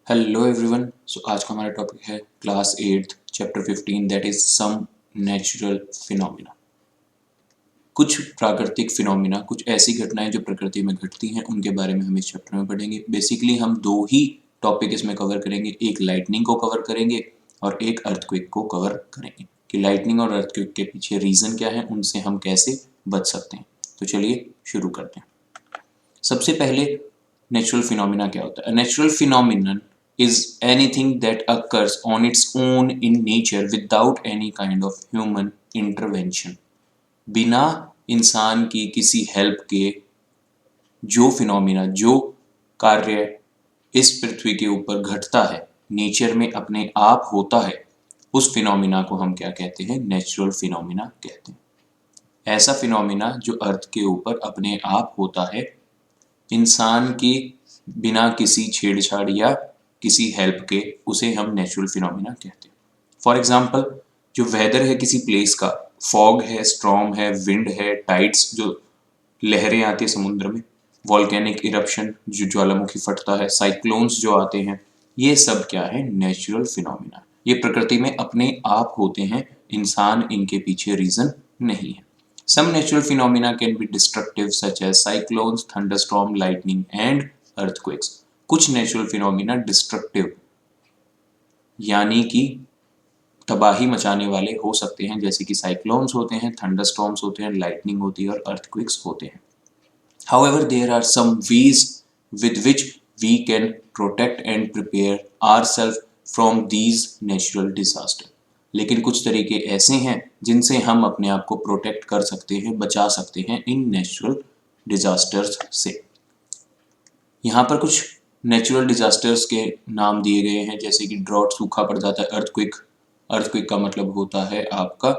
Hello everyone. सो आज का हमारा टॉपिक है class 8 chapter 15 that is some natural phenomena. कुछ प्राकृतिक फिनोमिना, कुछ ऐसी घटनाएं जो प्रकृति में घटती हैं, उनके बारे में हम इस चैप्टर में पढ़ेंगे। बेसिकली हम दो ही टॉपिक इसमें कवर करेंगे, एक लाइटनिंग को कवर करेंगे और एक अर्थक्वेक को कवर करेंगे कि लाइटनिंग और अर्थक्वेक के पीछे रीज़न क्या है, उनसे हम कैसे बच सकते हैं। तो चलिए शुरू करते हैं। सबसे पहले नेचुरल फिनोमिना क्या होता है? Natural phenomenon is anything that occurs on its own in nature without any kind of human intervention। बिना इंसान की किसी हेल्प के जो फिनोमिना, जो कार्य इस पृथ्वी के ऊपर घटता है, नेचर में अपने आप होता है, उस फिनोमिना को हम क्या कहते हैं? नेचुरल फिनोमिना कहते हैं। ऐसा फिनोमिना जो अर्थ के ऊपर अपने आप होता है, इंसान के बिना किसी छेड़छाड़ या किसी हेल्प के, उसे हम नेचुरल फिनोमिना कहते हैं। फॉर एग्जाम्पल, जो वेदर है किसी प्लेस का, फॉग है, स्टॉर्म है, विंड है, टाइड्स जो लहरें आती है समुद्र में, वॉल्केनिक इरप्शन जो ज्वालामुखी फटता है, साइक्लोन्स जो आते हैं, ये सब क्या है? Natural phenomena. ये प्रकृति में अपने आप होते हैं, इंसान इनके पीछे रीजन नहीं है। Some natural phenomena can be destructive such as cyclones, thunderstorm, lightning and earthquakes। कुछ नेचुरल फिनोमिना डिस्ट्रक्टिव यानी कि तबाही मचाने वाले हो सकते हैं, जैसे कि साइक्लोन्स होते हैं, थंडरस्टॉर्म्स होते हैं, लाइटनिंग होती है और अर्थक्वेक्स होते हैं। However, there are some ways with which we can protect and prepare ourselves from these natural disasters। लेकिन कुछ तरीके ऐसे हैं जिनसे हम अपने आप को प्रोटेक्ट कर सकते हैं, बचा सकते हैं इन नेचुरल डिजास्टर्स से। यहाँ पर कुछ नेचुरल डिजास्टर्स के नाम दिए गए हैं, जैसे कि ड्रॉट, सूखा पड़ जाता है, अर्थक्वेक। अर्थक्वेक का मतलब होता है आपका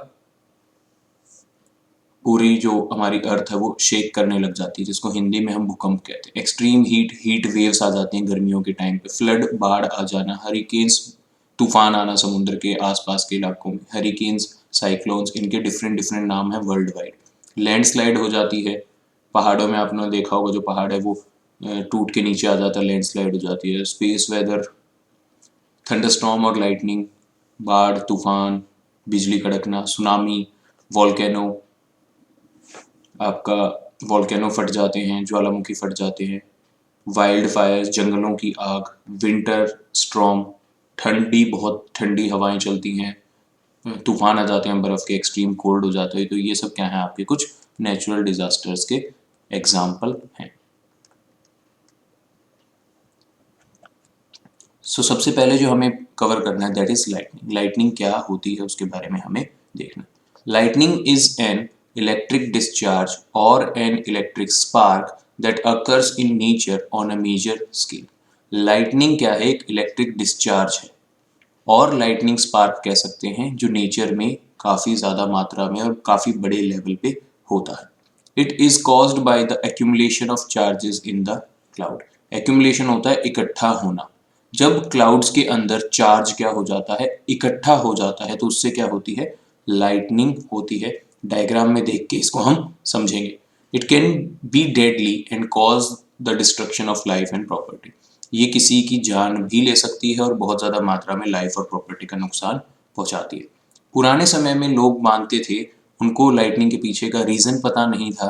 पूरी जो हमारी अर्थ है वो शेक करने लग जाती है, जिसको हिंदी में हम भूकंप कहते हैं। एक्सट्रीम हीट वेव्स आ जाती हैं गर्मियों के टाइम पे, फ्लड, बाढ़ आ जाना, हरिकेन्स, तूफान आना समुद्र के आसपास के इलाकों में, हरिकेन्स, साइक्लोन्स, इनके डिफरेंट डिफरेंट नाम हैं वर्ल्ड वाइड। लैंडस्लाइड हो जाती है पहाड़ों में, आपने देखा होगा जो पहाड़ है वो टूट के नीचे आ जाता है, लैंडस्लाइड हो जाती है। स्पेस वेदर, थंडरस्टॉर्म और लाइटनिंग, बाढ़, तूफान, बिजली कड़कना, सुनामी, वॉल्केनो, आपका वॉल्केनो फट जाते हैं, ज्वालामुखी फट जाते हैं, वाइल्ड फायर, जंगलों की आग, विंटर स्टॉर्म, ठंडी, बहुत ठंडी हवाएं चलती हैं, तूफान आ जाते हैं, बर्फ के एक्सट्रीम कोल्ड हो जाते हैं। तो ये सब क्या है? आपके कुछ नेचुरल डिजास्टर्स के एग्जाम्पल हैं। सबसे पहले जो हमें कवर करना है दैट इज लाइटनिंग। लाइटनिंग क्या होती है उसके बारे में हमें देखना। Lightning is an electric discharge और an electric spark that occurs in nature on a major scale. Lightning क्या है? एक इलेक्ट्रिक डिस्चार्ज है, और लाइटनिंग स्पार्क कह सकते हैं जो नेचर में काफ़ी ज़्यादा मात्रा में और काफ़ी बड़े लेवल पे होता है। It is caused by the accumulation of charges in the cloud. Accumulation होता है इकट्ठा होना। जब क्लाउड्स के अंदर चार्ज क्या हो जाता है? इकट्ठा हो जाता है, तो उससे क्या होती है? लाइटनिंग होती है। डायग्राम में देख के इसको हम समझेंगे। It can be deadly and cause the destruction of life and property. ये किसी की जान भी ले सकती है और बहुत ज़्यादा मात्रा में लाइफ और प्रॉपर्टी का नुकसान पहुंचाती है। पुराने समय में लोग मानते थे, उनको लाइटनिंग के पीछे का रीज़न पता नहीं था,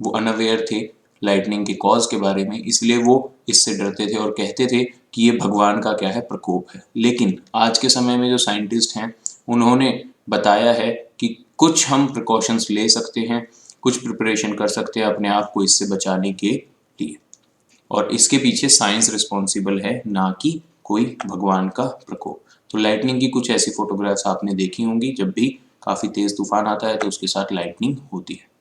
वो अनअवेयर थे लाइटनिंग के कॉज के बारे में, इसलिए वो इससे डरते थे और कहते थे कि ये भगवान का क्या है? प्रकोप है। लेकिन आज के समय में जो साइंटिस्ट हैं उन्होंने बताया है कि कुछ हम प्रिकॉशंस ले सकते हैं, कुछ प्रिपरेशन कर सकते हैं अपने आप को इससे बचाने के लिए, और इसके पीछे साइंस रिस्पॉन्सिबल है, ना कि कोई भगवान का प्रकोप। तो लाइटनिंग की कुछ ऐसी फोटोग्राफ्स आपने देखी होंगी, जब भी काफ़ी तेज़ तूफान आता है तो उसके साथ लाइटनिंग होती है।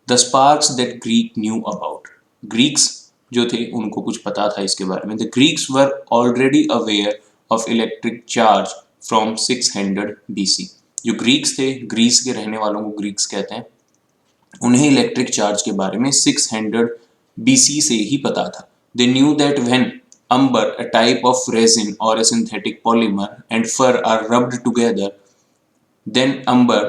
The sparks that Greek knew about. Greeks जो थे उनको कुछ पता था इसके बारे में। The Greeks were already aware of electric charge from 600 BC। जो ग्रीक्स थे, ग्रीस के रहने वालों को ग्रीक्स कहते हैं, उन्हें इलेक्ट्रिक चार्ज के बारे में 600 BC से ही पता था। They knew that when umber, a type of resin or a synthetic polymer, and fur are rubbed together, then umber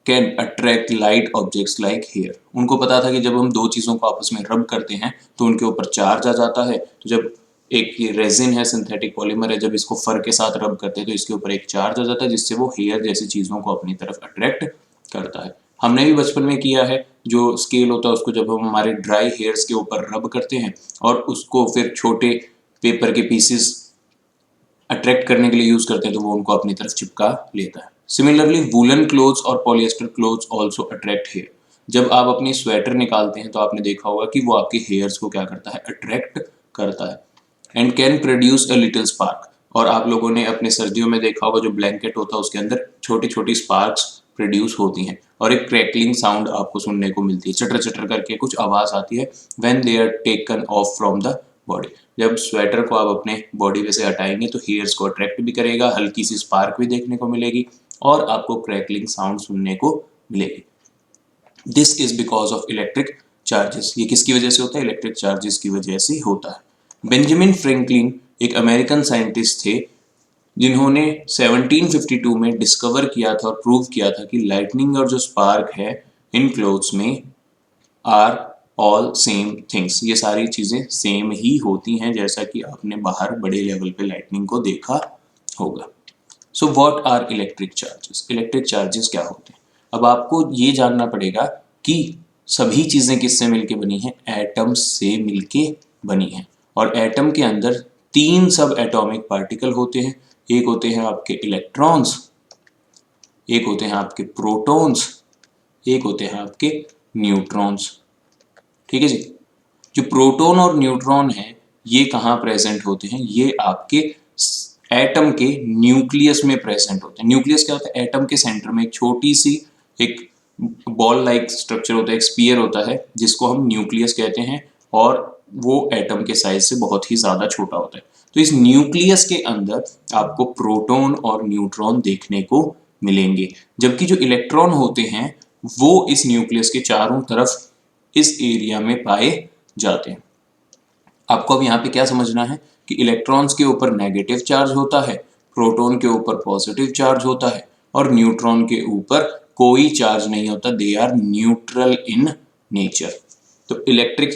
can attract light objects like hair। उनको पता था कि जब हम दो चीज़ों को आपस में रब करते हैं तो उनके ऊपर चार्ज आ जाता है, तो जब एक ये रेजिन है, सिंथेटिक पॉलीमर है, जब इसको फर के साथ रब करते हैं तो इसके ऊपर एक चार्ज आ जाता है जिससे वो हेयर जैसी चीज़ों को अपनी तरफ अट्रैक्ट करता है। हमने भी बचपन में किया है, जो स्केल होता है उसको जब हम हमारे ड्राई हेयर्स के ऊपर रब करते हैं और उसको फिर छोटे पेपर के पीसेस अट्रैक्ट करने के लिए यूज करते हैं तो वो उनको अपनी तरफ चिपका लेता है। सिमिलरली वूलन क्लोथ्स और polyester clothes also attract hair. जब आप अपनी स्वेटर निकालते हैं तो आपने देखा होगा कि वो आपके हेयर्स को क्या करता है, अट्रैक्ट करता है and can produce a little spark. और आप लोगों ने अपने सर्दियों में देखा होगा जो ब्लैंकेट होता है उसके अंदर छोटी छोटी स्पार्क्स प्रोड्यूस होती हैं और एक क्रैकलिंग साउंड आपको सुनने को मिलती है, चटर चटर करके कुछ आवाज आती है when they are taken off from the body. जब स्वेटर को आप अपने बॉडी पे से हटाएंगे तो हेयर्स को अट्रैक्ट भी करेगा, हल्की सी स्पार्क भी देखने को मिलेगी और आपको क्रैकलिंग साउंड सुनने को मिलेगी। This is because of electric charges. ये किसकी वजह से होता है? इलेक्ट्रिक चार्जेस की वजह से होता है। बेंजामिन फ्रैंकलिन एक अमेरिकन साइंटिस्ट थे जिन्होंने 1752 में डिस्कवर किया था और प्रूव किया था कि लाइटनिंग और जो स्पार्क है इन क्लोथ्स में आर ऑल सेम थिंग्स। ये सारी चीजें सेम ही होती हैं, जैसा कि आपने बाहर बड़े लेवल पे लाइटनिंग को देखा होगा। So what are electric charges? Electric charges क्या होते हैं? अब आपको ये जानना पड़ेगा कि सभी चीजें किससे मिलके बनी हैं? एटम्स से मिलके बनी हैं। और एटम के अंदर 3 सब एटॉमिक पार्टिकल होते हैं। एक होते हैं आपके इलेक्ट्रॉन्स, एक होते हैं आपके प्रोटॉन्स, एक होते हैं आपके न्यूट्रॉन्स। ठीक है जी। जो प्रोटॉन और न्यूट्रॉन है ये कहाँ प्रेजेंट होते हैं? ये आपके एटम के न्यूक्लियस में प्रेजेंट होते हैं। न्यूक्लियस क्या होता है? एटम के सेंटर में एक छोटी सी एक बॉल लाइक स्ट्रक्चर होता है, एक स्पीयर होता है जिसको हम न्यूक्लियस कहते हैं और वो एटम के साइज से बहुत ही ज्यादा छोटा होता है। तो इस न्यूक्लियस के अंदर आपको प्रोटॉन और न्यूट्रॉन देखने को मिलेंगे, जबकि जो इलेक्ट्रॉन होते हैं वो इस न्यूक्लियस के चारों तरफ इस एरिया में पाए जाते हैं। आपको अब यहाँ पे क्या समझना है कि इलेक्ट्रॉन्स के ऊपर नेगेटिव चार्ज होता है, प्रोटॉन के ऊपर पॉजिटिव चार्ज होता है और न्यूट्रॉन के ऊपर कोई चार्ज नहीं होता। They are neutral in nature. तो इलेक्ट्रिक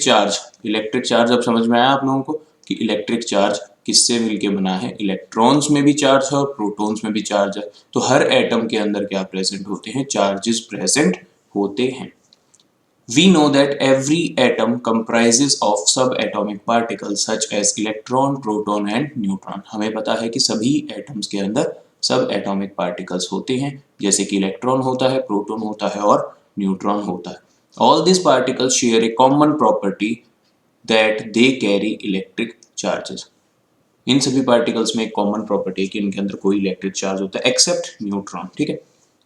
चार्ज अब समझ में आया आप लोगों को कि इलेक्ट्रिक चार्ज किससे मिलके बना है? इलेक्ट्रॉन्स में भी चार्ज है और प्रोटॉन्स में भी चार्ज है। तो हर एटम के अंदर क्या प्रेजेंट होते हैं? चार्जेस प्रेजेंट होते हैं। We know that every atom comprises of subatomic particles such as electron, proton and neutron। हमें पता है कि सभी एटम्स के अंदर सब एटॉमिक पार्टिकल्स होते हैं, जैसे कि इलेक्ट्रॉन होता है, प्रोटॉन होता है और न्यूट्रॉन होता है। All these particles share a common property that they carry electric charges। इन सभी पार्टिकल्स में एक कॉमन प्रॉपर्टी है कि इनके अंदर कोई इलेक्ट्रिक चार्ज होता है एक्सेप्ट न्यूट्रॉन। ठीक है।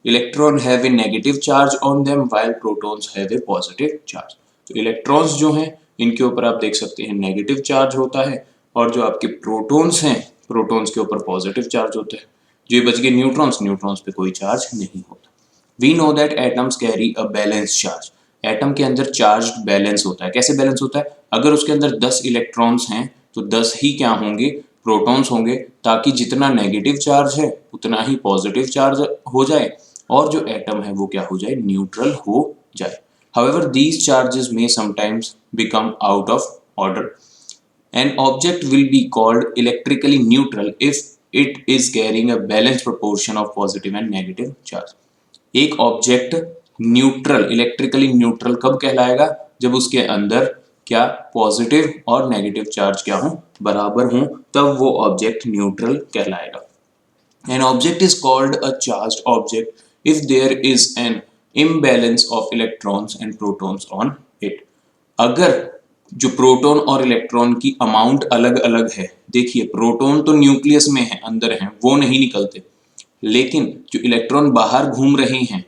Electron have a negative charge on them while protons have a positive charge. तो इलेक्ट्रॉन्स जो हैं इनके ऊपर आप देख सकते हैं नेगेटिव चार्ज होता है और जो आपके प्रोटॉन्स हैं प्रोटॉन्स के ऊपर पॉजिटिव चार्ज होता है। जो ये बच गए न्यूट्रॉन्स पे कोई चार्ज नहीं होता। We know that atoms carry a balance charge. Atom के अंदर चार्ज बैलेंस होता है। कैसे बैलेंस होता है? अगर उसके अंदर 10 इलेक्ट्रॉन्स हैं तो 10 ही क्या होंगे? प्रोटॉन्स होंगे, ताकि जितना नेगेटिव चार्ज है उतना ही पॉजिटिव चार्ज हो जाए और जो एटम है वो क्या हो जाए? न्यूट्रल हो जाए। However, these charges may sometimes become out of order. An object will be called electrically neutral if it is carrying a balanced proportion of positive and negative charge। एक ऑब्जेक्ट न्यूट्रल, इलेक्ट्रिकली न्यूट्रल कब कहलाएगा? जब उसके अंदर क्या positive और negative charge क्या हो? बराबर हो, तब वो ऑब्जेक्ट न्यूट्रल कहलाएगा। An object is called a charged object if there is an imbalance of electrons and protons on it। अगर जो प्रोटॉन और इलेक्ट्रॉन की अमाउंट अलग अलग है, देखिए प्रोटॉन तो न्यूक्लियस में है, अंदर है, वो नहीं निकलते, लेकिन जो इलेक्ट्रॉन बाहर घूम रहे हैं,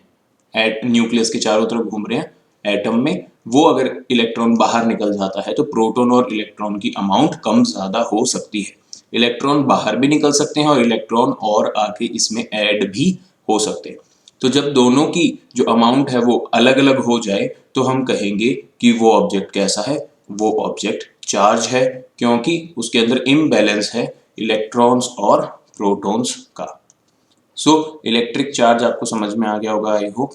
न्यूक्लियस के चारों तरफ घूम रहे हैं एटम में, वो अगर इलेक्ट्रॉन बाहर निकल जाता है तो प्रोटॉन और इलेक्ट्रॉन की अमाउंट कम ज्यादा हो सकती है। इलेक्ट्रॉन बाहर भी निकल सकते हैं और इलेक्ट्रॉन और आके इसमें ऐड भी हो सकते हैं। तो जब दोनों की जो अमाउंट है वो अलग अलग हो जाए तो हम कहेंगे कि वो ऑब्जेक्ट कैसा है? वो ऑब्जेक्ट चार्ज है, क्योंकि उसके अंदर इम्बैलेंस है इलेक्ट्रॉन्स और प्रोटॉन्स का। सो इलेक्ट्रिक चार्ज आपको समझ में आ गया होगा, I hope.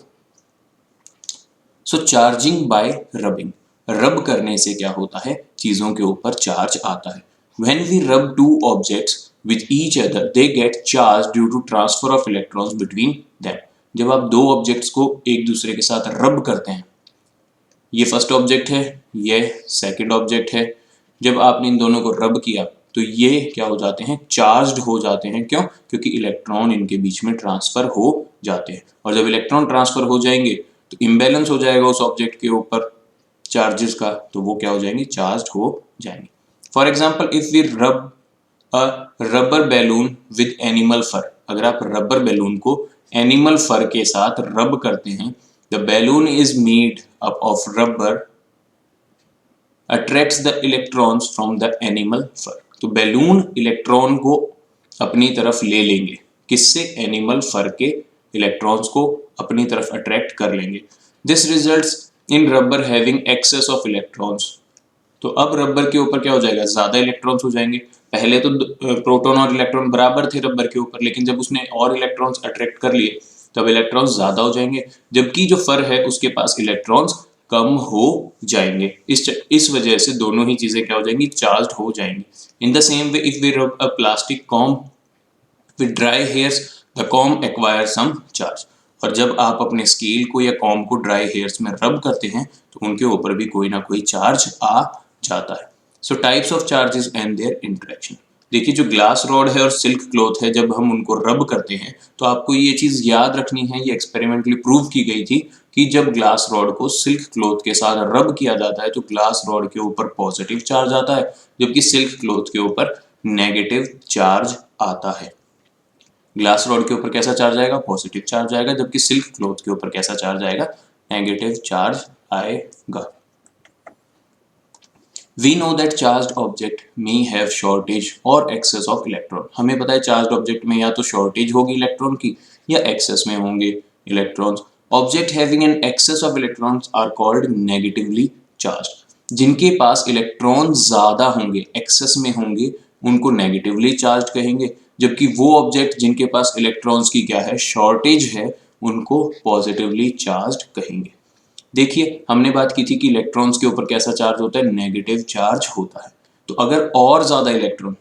So charging by rubbing. रब करने से क्या होता है? चीजों के ऊपर चार्ज आता है। When we rub two objects with each other, they get charged due to transfer of electrons between them. जब आप दो ऑब्जेक्ट्स को एक दूसरे के साथ रब करते हैं, ये फर्स्ट ऑब्जेक्ट है, ये सेकंड ऑब्जेक्ट है, जब आपने इन दोनों को रब किया तो ये क्या हो जाते हैं, चार्ज्ड हो जाते हैं। क्यों? क्योंकि इलेक्ट्रॉन इनके बीच में ट्रांसफर हो जाते हैं, और जब इलेक्ट्रॉन ट्रांसफर हो जाएंगे तो इम्बैलेंस हो जाएगा उस ऑब्जेक्ट के ऊपर चार्जेस का, तो वो क्या हो जाएंगे, चार्ज हो जाएंगे। For example if we rub a rubber balloon with animal fur, अगर आप रबर बैलून को एनिमल फर के साथ रब करते हैं, the balloon is made up of rubber attracts the electrons from the animal fur. तो बैलून इलेक्ट्रॉन को अपनी तरफ ले लेंगे, किससे, एनिमल फर के इलेक्ट्रॉन्स को अपनी तरफ अट्रैक्ट कर लेंगे। This results in rubber having excess of electrons. तो अब रबर के ऊपर क्या हो जाएगा, ज्यादा इलेक्ट्रॉन्स हो जाएंगे। पहले तो प्रोटॉन और इलेक्ट्रॉन बराबर थे रबर के ऊपर, लेकिन जब उसने और इलेक्ट्रॉन्स अट्रैक्ट कर लिए तब इलेक्ट्रॉन्स ज्यादा हो जाएंगे, जबकि जो फर है उसके पास इलेक्ट्रॉन्स कम हो जाएंगे। इस वजह से दोनों ही चीजें क्या हो जाएंगी, चार्ज हो जाएंगी। In the same way if we rub a plastic comb with dry hairs, the comb acquire some charge. और जब आप अपने स्केल को या कॉम्ब को ड्राई हेयर्स में रब करते हैं तो उनके ऊपर भी कोई ना कोई चार्ज आ जाता है। सो types of charges and there interaction. देखिए जो ग्लास रॉड है और सिल्क क्लॉथ है, जब हम उनको रब करते हैं तो आपको ये चीज याद रखनी है, ये एक्सपेरिमेंटली प्रूव की गई थी कि जब ग्लास रॉड को सिल्क क्लॉथ के साथ रब किया जाता है तो ग्लास रॉड के ऊपर पॉजिटिव चार्ज आता है, जबकि सिल्क क्लॉथ के ऊपर नेगेटिव चार्ज आता है। ग्लास रॉड के ऊपर कैसा चार्ज आएगा, पॉजिटिव चार्ज आएगा, जबकि सिल्क क्लॉथ के ऊपर कैसा चार्ज आएगा, नेगेटिव चार्ज आएगा। We know that charged object may have shortage or excess of electron. हमें पता है चार्ज ऑब्जेक्ट में या तो शॉर्टेज होगी इलेक्ट्रॉन की या एक्सेस में होंगे electrons. Object having an excess of electrons are called negatively charged. जिनके पास इलेक्ट्रॉन ज्यादा होंगे, एक्सेस में होंगे, उनको नेगेटिवली चार्ज कहेंगे, जबकि वो ऑब्जेक्ट जिनके पास इलेक्ट्रॉन्स की क्या है, शॉर्टेज है, उनको पॉजिटिवली चार्ज कहेंगे। देखिए हमने बात की थी कि इलेक्ट्रॉन्स के ऊपर कैसा चार्ज होता है, नेगेटिव चार्ज होता है। तो अगर और ज्यादा इलेक्ट्रॉन,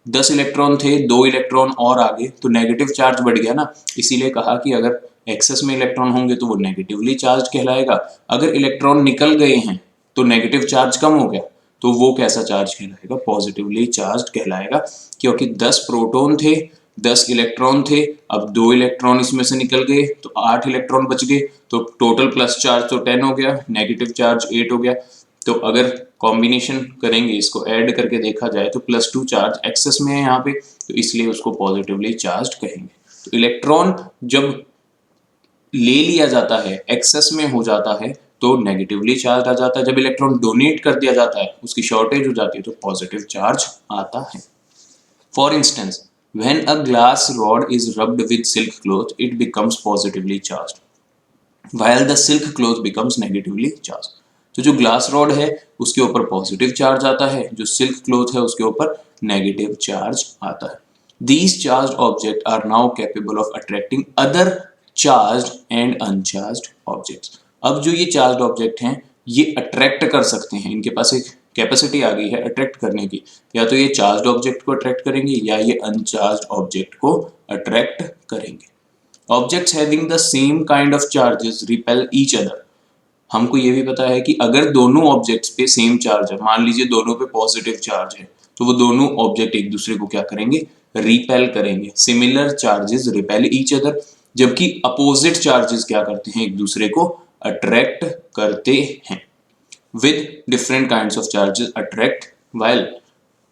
10 इलेक्ट्रॉन थे, 2 इलेक्ट्रॉन और आगे, तो नेगेटिव चार्ज बढ़ गया ना। इसीलिए कहा कि अगर एक्सेस में इलेक्ट्रॉन होंगे तो वो नेगेटिवली चार्ज कहलाएगा, अगर इलेक्ट्रॉन निकल गए हैं तो नेगेटिव चार्ज कम हो गया तो वो कैसा चार्ज कहलाएगा, पॉजिटिवली चार्ज कहलाएगा। क्योंकि 10 प्रोटॉन थे, 10 इलेक्ट्रॉन थे, अब 2 इलेक्ट्रॉन इसमें से निकल गए तो 8 इलेक्ट्रॉन बच गए, तो टोटल प्लस चार्ज तो 10 हो गया, नेगेटिव चार्ज 8 हो गया। तो अगर कॉम्बिनेशन करेंगे, इसको ऐड करके देखा जाए तो +2 चार्ज एक्सेस में है यहाँ पे, तो इसलिए उसको पॉजिटिवली चार्ज कहेंगे। तो इलेक्ट्रॉन जब ले लिया जाता है, एक्सेस में हो जाता है, तो नेगेटिवली चार्ज आ जाता है। जब इलेक्ट्रॉन डोनेट कर दिया जाता है, उसकी शॉर्टेज हो जाती है, तो पॉजिटिव चार्ज आता है। For instance when a glass rod is rubbed with silk cloth, it becomes positively charged, while the silk cloth becomes negatively charged. तो जो ग्लास रॉड है उसके ऊपर पॉजिटिव चार्ज आता है, जो सिल्क क्लॉथ है उसके ऊपर नेगेटिव चार्ज आता है। These charged objects are now capable of attracting other charged and uncharged objects. अब जो ये चार्ज ऑब्जेक्ट हैं ये अट्रैक्ट कर सकते हैं, इनके पास एक कैपेसिटी आ गई है अट्रैक्ट करने की। या तो ये चार्ज ऑब्जेक्ट को अट्रैक्ट करेंगे या ये अनचार्ज ऑब्जेक्ट को अट्रैक्ट करेंगे। Objects having the same kind of charges repel each other. हमको ये भी पता है कि अगर दोनों ऑब्जेक्ट्स पे सेम चार्ज है, मान लीजिए दोनों पे पॉजिटिव चार्ज है, तो वो दोनों ऑब्जेक्ट एक दूसरे को क्या करेंगे, रिपेल करेंगे। Similar charges repel each other, जबकि अपोजिट चार्जेस क्या करते हैं, एक दूसरे को अट्रैक्ट करते हैं। With different kinds of charges attract, while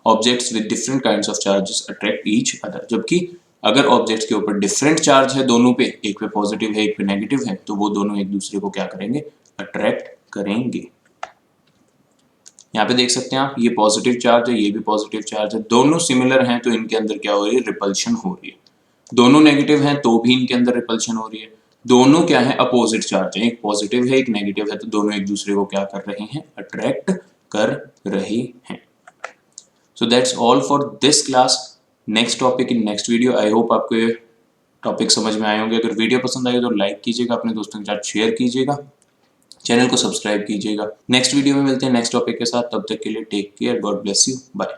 objects with different kinds of charges attract each other. जबकि अगर ऑब्जेक्ट्स के ऊपर डिफरेंट चार्ज है दोनों पे, एक पे पॉजिटिव है एक पे नेगेटिव है, तो वो दोनों एक दूसरे को क्या करेंगे, अट्रैक्ट करेंगे। यहाँ पे देख सकते हैं आप, ये पॉजिटिव चार्ज है, ये भी पॉजिटिव चार्ज है, दोनों सिमिलर हैं तो इनके अंदर क्या हो रही है, रिपल्शन हो रही है। दोनों नेगेटिव हैं तो भी इनके अंदर रिपल्शन हो रही है। दोनों क्या है, अपोजिट चार्ज है, एक पॉजिटिव है एक नेगेटिव है, तो दोनों एक दूसरे को क्या कर रहे हैं, अट्रैक्ट कर रहे हैं। So that's all for this class. Next topic in next video. I hope आपको ये टॉपिक समझ में आए होंगे। अगर वीडियो पसंद आई तो लाइक कीजिएगा, अपने दोस्तों के साथ शेयर कीजिएगा, चैनल को सब्सक्राइब कीजिएगा। नेक्स्ट वीडियो में मिलते हैं नेक्स्ट टॉपिक के साथ, तब तक के लिए take care, God bless you, bye.